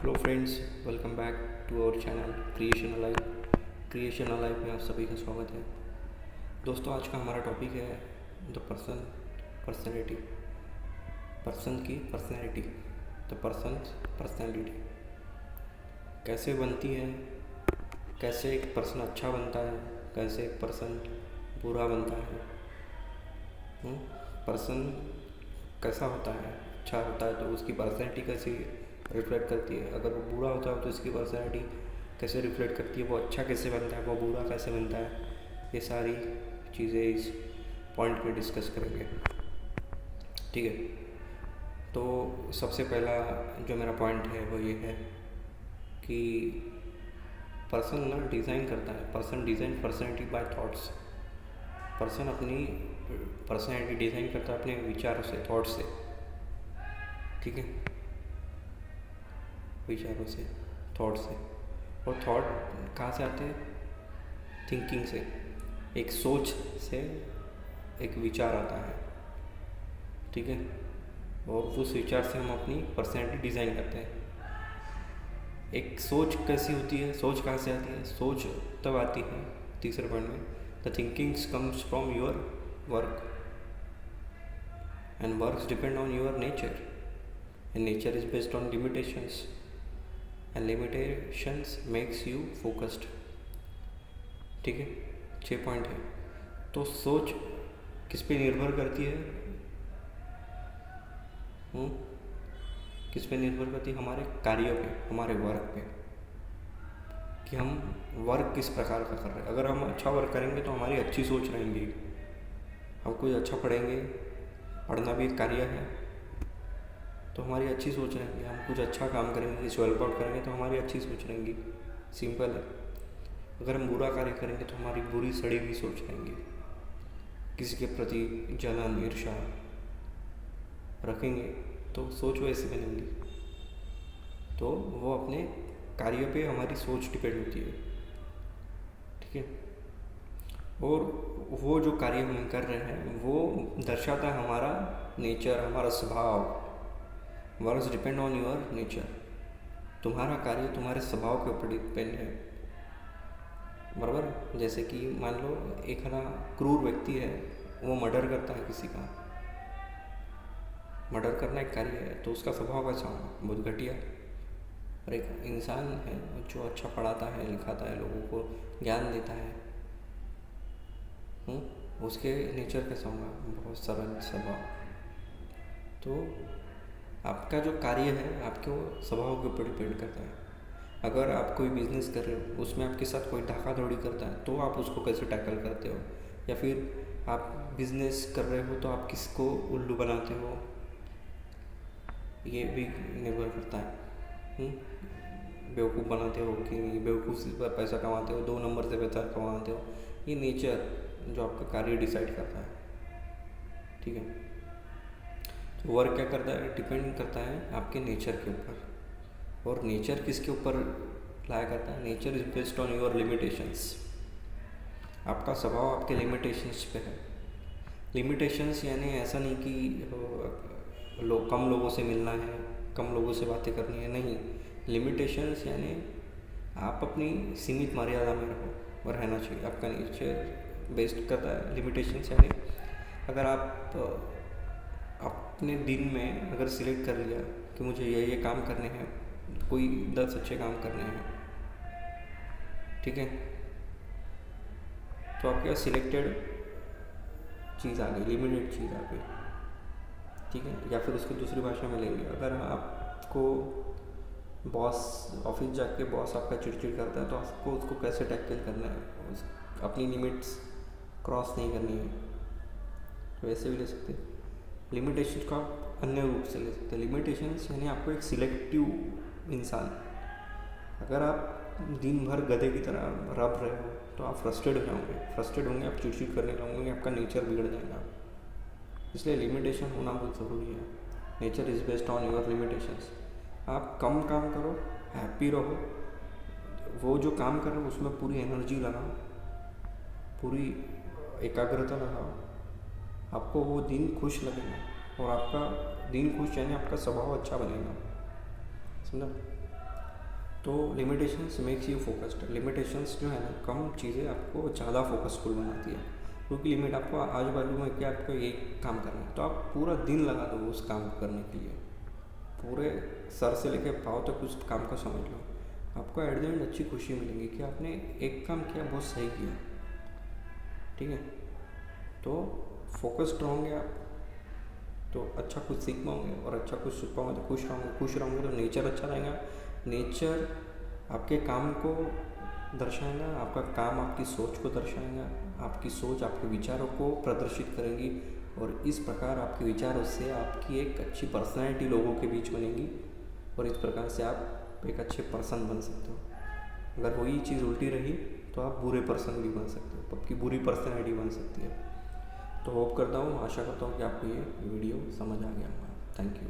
Hello friends, welcome back to our channel creation alive. Creation alive में आप सभी का स्वागत है। दोस्तों, आज का हमारा टॉपिक है द पर्सनैलिटी। पर्सन की पर्सनैलिटी, द पर्सन पर्सनैलिटी कैसे बनती है, कैसे एक पर्सन अच्छा बनता है, कैसे एक पर्सन बुरा बनता है। पर्सन कैसा होता है, अच्छा होता है तो उसकी पर्सनैलिटी कैसी रिफ्लेक्ट करती है। अगर वो बुरा होता है तो उसकी पर्सनैलिटी कैसे रिफ्लेक्ट करती है, वो अच्छा कैसे बनता है, वो बुरा कैसे बनता है। ये सारी चीज़ें इस पॉइंट में डिस्कस करेंगे। ठीक है, तो सबसे पहला जो मेरा पॉइंट है वो ये है कि पर्सन ना डिज़ाइन करता है। Person design personality by thoughts. Person अपनी पर्सनैलिटी डिज़ाइन करता है अपने विचारों से, थॉट से। ठीक है, विचारों से, थॉट से। और थॉट कहाँ से आते हैं? थिंकिंग से, एक सोच से एक विचार आता है। ठीक है, और उस विचार से हम अपनी पर्सनैलिटी डिज़ाइन करते हैं। एक सोच कैसी होती है, सोच कहाँ से आती है? सोच तब आती है, तीसरे पॉइंट में, the thinkings comes from your work and works depend on your nature and nature is based on limitations and limitations makes you focused. ठीक है, 6 पॉइंट है। तो सोच किस पे निर्भर करती है? किस पे निर्भर करती है? हमारे कार्यों पे, हमारे वर्क पे, कि हम वर्क किस प्रकार का कर रहे हैं। अगर हम अच्छा वर्क करेंगे तो हमारी अच्छी सोच रहेंगी। हम कुछ अच्छा पढ़ेंगे, पढ़ना भी एक कार्य है, तो हमारी अच्छी सोच रहेंगी। हम कुछ अच्छा काम करेंगे, कुछ वर्कआउट करेंगे तो हमारी अच्छी सोच रहेंगी। सिंपल है। अगर हम बुरा कार्य करेंगे तो हमारी बुरी सड़ी हुई सोच रहेंगी। किसी के प्रति जलन, ईर्ष्या रखेंगे तो सोच वैसी बनेंगी। तो वो अपने कार्य पे हमारी सोच डिपेंड होती है। ठीक है, और वो जो कार्य हम कर रहे हैं वो दर्शाता है हमारा नेचर, हमारा स्वभाव। Works depend on your nature. तुम्हारा कार्य तुम्हारे स्वभाव के ऊपर डिपेंड है, बराबर। जैसे कि मान लो एक है ना क्रूर व्यक्ति है, वो मर्डर करता है किसी का। मर्डर करना एक कार्य है, तो उसका स्वभाव कैसा होगा? बहुत घटिया। और एक इंसान है जो अच्छा पढ़ाता है, लिखाता है, लोगों को ज्ञान देता है, उसके नेचर कैसा होगा? बहुत सरल स्वभाव। तो आपका जो कार्य है आपके वो स्वभाव के ऊपर डिपेंड करता है। अगर आप कोई बिजनेस कर रहे हो, उसमें आपके साथ कोई धोखाधड़ी करता है तो आप उसको कैसे टैकल करते हो। या फिर आप बिजनेस कर रहे हो तो आप किसको उल्लू बनाते हो, ये भी निर्भर करता है। बेवकूफ़ बनाते हो कि बेवकूफ़ से पैसा कमाते हो, 2 नंबर से पैसा कमाते हो। ये नेचर जो आपका कार्य डिसाइड करता है। ठीक है, तो वर्क क्या करता है? डिपेंड करता है आपके नेचर के ऊपर। और नेचर किसके ऊपर लाया करता है? Nature is based on your limitations. आपका स्वभाव आपके लिमिटेशंस पे है। लिमिटेशंस यानी ऐसा नहीं कि कम लोगों से मिलना है, कम लोगों से बातें करनी है, नहीं। लिमिटेशंस यानी आप अपनी सीमित मर्यादा में रहो और रहना चाहिए। आपका नेचर बेस्ड करता है लिमिटेशंस। यानी अगर आप अपने दिन में अगर सिलेक्ट कर लिया कि मुझे ये काम करने हैं, कोई 10 अच्छे काम करने हैं, ठीक है, तो आपके पास सिलेक्टेड चीज़ आ गई, लिमिटेड चीज़ आ गई। ठीक है, या फिर उसको दूसरी भाषा में लेंगे, अगर आपको बॉस, ऑफिस जाके बॉस आपका चिड़चिड़ करता है तो आपको उसको कैसे टैकल करना है, अपनी लिमिट्स क्रॉस नहीं करनी है। वैसे भी ले सकते हैं। लिमिटेशंस का अन्य रूप से ले सकते हैं। लिमिटेशंस यानी आपको एक सिलेक्टिव इंसान। अगर आप दिन भर गधे की तरह रब रहे हो तो आप फ्रस्ट्रेट होंगे, आप चिड़चिड़ करने लगोगे, आपका नेचर बिगड़ जाएगा। इसलिए लिमिटेशन होना बहुत ज़रूरी है। Nature is based on your limitations. आप कम काम करो, हैप्पी रहो, वो जो काम कर रहे हो उसमें पूरी एनर्जी लगाओ, पूरी एकाग्रता लगाओ, आपको वो दिन खुश लगेगा। और आपका दिन खुश यानी आपका स्वभाव अच्छा बनेगा। समझा? तो limitations makes you focused. Limitations जो है ना, कम चीज़ें आपको ज़्यादा फोकसफुल बनाती है, क्योंकि लिमिट आपको आजू बाजू में क्या आपको एक काम करना है तो आप पूरा दिन लगा दो उस काम को करने के लिए, पूरे सर से लेकर पाँव तक उस काम को समझ लो, आपको एट द एंड अच्छी खुशी मिलेगी कि आपने एक काम किया, बहुत सही किया। ठीक है, तो फोकस्ड रहोगे आप तो अच्छा कुछ सीख पाओगे, और अच्छा कुछ सीख पाओगे तो खुश रहोगे तो नेचर अच्छा रहेगा। नेचर आपके काम को दर्शाएगा, आपका काम आपकी सोच को दर्शाएगा, आपकी सोच आपके विचारों को प्रदर्शित करेंगी, और इस प्रकार आपके विचारों से आपकी एक अच्छी पर्सनैलिटी लोगों के बीच बनेगी, और इस प्रकार से आप एक अच्छे पर्सन बन सकते हो। अगर वही चीज़ उल्टी रही तो आप बुरे पर्सन भी बन सकते हो, आपकी बुरी पर्सनैलिटी बन सकती है। तो होप करता हूँ, आशा करता हूँ कि आपको ये वीडियो समझ आ गया होगा। Thank you.